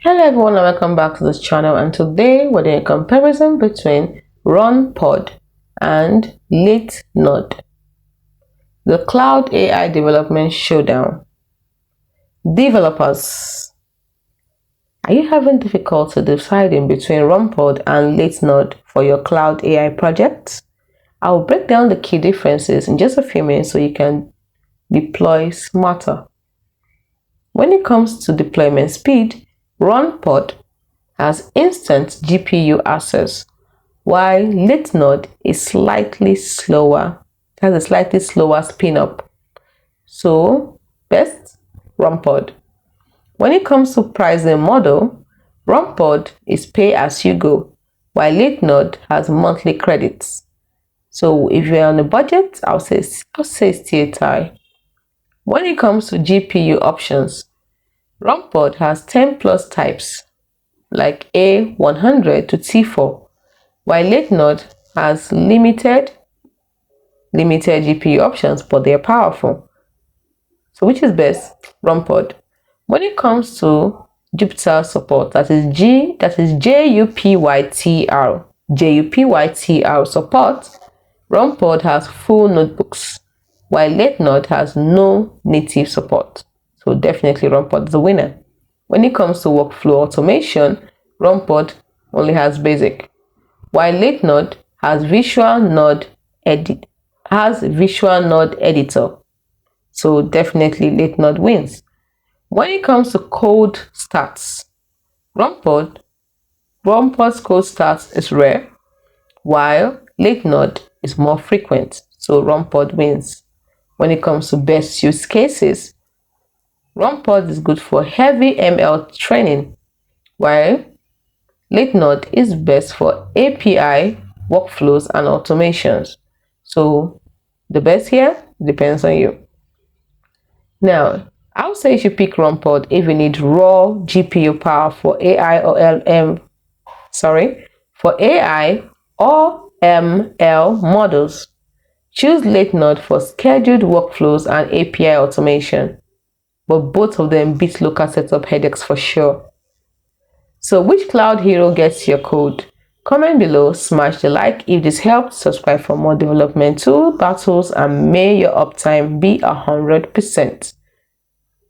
Hello everyone and welcome back to this channel, and today we're doing a comparison between RunPod and Latenode, the cloud AI development showdown. Developers, are you having difficulty deciding between RunPod and Latenode for your cloud AI projects? I'll break down the key differences in just a few minutes so you can deploy smarter. When it comes to deployment speed, RunPod has instant GPU access, while Latenode is slightly slower. It has a slightly slower spin up. So, best RunPod. When it comes to pricing model, RunPod is pay as you go, while Latenode has monthly credits. So, if you're on a budget, I'll say stay tie. When it comes to GPU options, RunPod has 10 plus types, like A100 to T4, while Latenode has limited GPU options, but they are powerful. So which is best? RunPod. When it comes to Jupyter support, that is JUPYTR support, RunPod has full notebooks, while Latenode has no native support. So definitely RunPod is the winner. When it comes to workflow automation, RunPod only has basic, while Latenode has visual node editor. So definitely Latenode wins. When it comes to code stats, RunPod's code stats is rare, while Latenode is more frequent. So RunPod wins. When it comes to best use cases, RunPod is good for heavy ML training, while Latenode is best for API, workflows, and automations. So the best here depends on you. Now, I would say you should pick RunPod if you need raw GPU power for AI or ML models. Choose Latenode for scheduled workflows and API automation, but both of them beat local setup headaches for sure. So which cloud hero gets your code? Comment below, smash the like if this helped, subscribe for more development tool battles, and may your uptime be 100%.